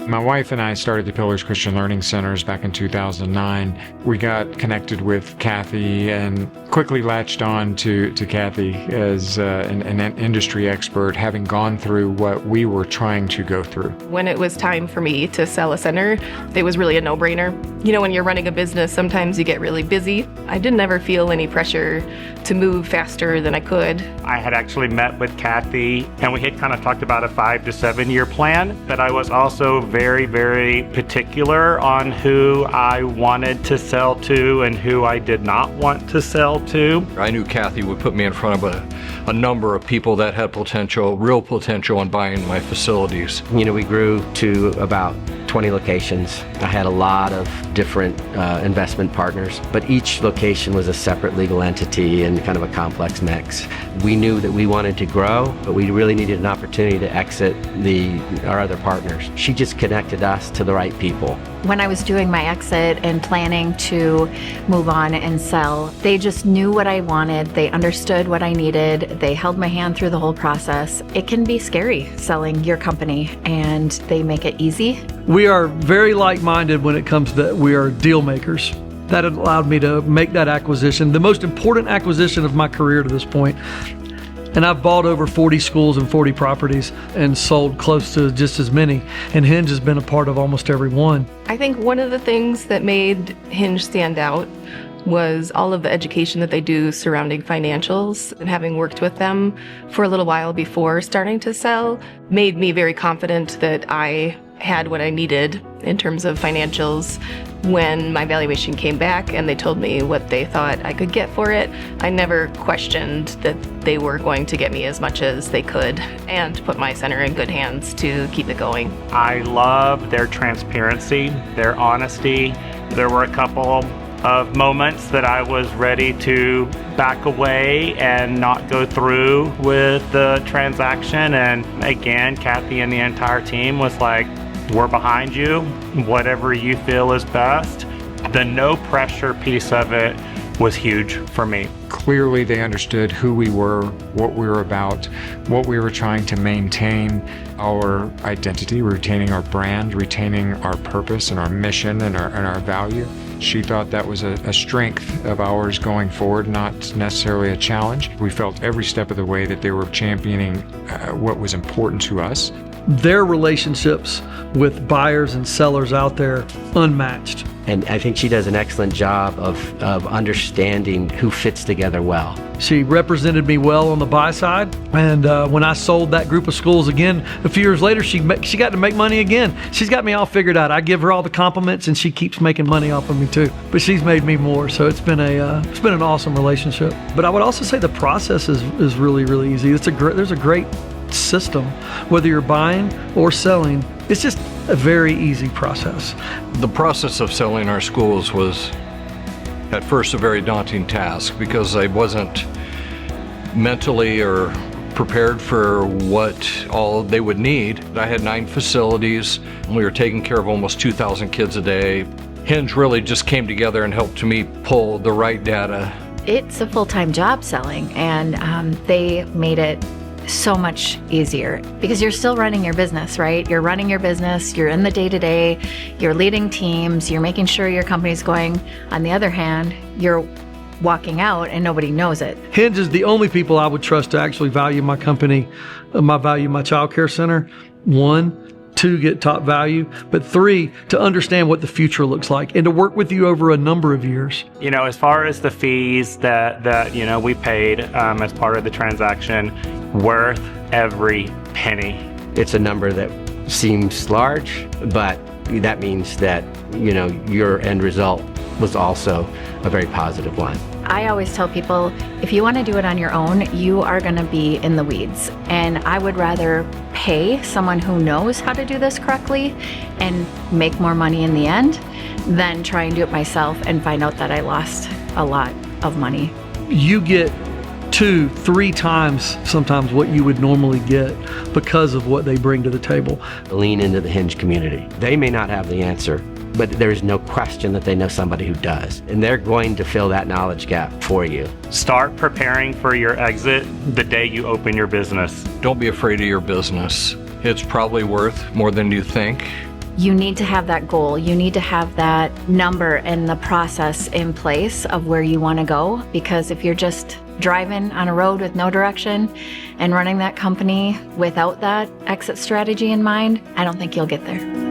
My wife and I started the Pillars Christian Learning Centers back in 2009. We got connected with Kathy and quickly latched on to Kathy as an industry expert, having gone through what we were trying to go through. When it was time for me to sell a center, it was really a no-brainer. You know, when you're running a business, sometimes you get really busy. I didn't ever feel any pressure to move faster than I could. I had actually met with Kathy, and we had kind of talked about a 5 to 7 year plan, but I was also very, very particular on who I wanted to sell to and who I did not want to sell to. I knew Kathy would put me in front of a number of people that had potential, real potential in buying my facilities. You know, we grew to about 20 locations. I had a lot of different investment partners, but each location was a separate legal entity and kind of a complex mix. We knew that we wanted to grow, but we really needed an opportunity to exit our other partners. She just connected us to the right people. When I was doing my exit and planning to move on and sell, they just knew what I wanted. They understood what I needed. They held my hand through the whole process. It can be scary selling your company, and they make it easy. We are very like-minded when it comes to that. We are deal makers. That allowed me to make that acquisition, the most important acquisition of my career to this point. And I've bought over 40 schools and 40 properties and sold close to just as many. And Hinge has been a part of almost every one. I think one of the things that made Hinge stand out was all of the education that they do surrounding financials. And having worked with them for a little while before starting to sell made me very confident that I had what I needed in terms of financials. When my valuation came back and they told me what they thought I could get for it, I never questioned that they were going to get me as much as they could and put my center in good hands to keep it going. I love their transparency, their honesty. There were a couple of moments that I was ready to back away and not go through with the transaction. And again, Kathy and the entire team was like, we're behind you, whatever you feel is best. The no pressure piece of it was huge for me. Clearly, they understood who we were, what we were about, what we were trying to maintain, our identity, retaining our brand, retaining our purpose and our mission and our value. She thought that was a strength of ours going forward, not necessarily a challenge. We felt every step of the way that they were championing what was important to us. Their relationships with buyers and sellers out there, unmatched. And I think she does an excellent job of understanding who fits together well. She represented me well on the buy side, and when I sold that group of schools again a few years later, she got to make money again. She's got me all figured out. I give her all the compliments, and she keeps making money off of me too. But she's made me more, so it's been an awesome relationship. But I would also say the process is really, really easy. There's a great system, whether you're buying or selling. It's just a very easy process. The process of selling our schools was at first a very daunting task because I wasn't mentally or prepared for what all they would need. I had 9 facilities. We were taking care of almost 2,000 kids a day. Hinge really just came together and helped me pull the right data. It's a full-time job selling, and they made it so much easier because you're still running your business, right? You're running your business, you're in the day-to-day, you're leading teams, you're making sure your company's going. On the other hand, you're walking out and nobody knows it. Hinge is the only people I would trust to actually value my company, my childcare center. 1, 2, get top value, but 3, to understand what the future looks like and to work with you over a number of years. You know, as far as the fees that you know we paid as part of the transaction, worth every penny. It's a number that seems large, but that means that, you know, your end result was also a very positive one. I always tell people, if you want to do it on your own, you are going to be in the weeds. And I would rather pay someone who knows how to do this correctly and make more money in the end than try and do it myself and find out that I lost a lot of money. You get 2, 3 times sometimes what you would normally get because of what they bring to the table. Lean into the Hinge community. They may not have the answer, but there is no question that they know somebody who does. And they're going to fill that knowledge gap for you. Start preparing for your exit the day you open your business. Don't be afraid of your business. It's probably worth more than you think. you need to have that goal. You need to have that number and the process in place of where you want to go. Because if you're just driving on a road with no direction and running that company without that exit strategy in mind, I don't think you'll get there.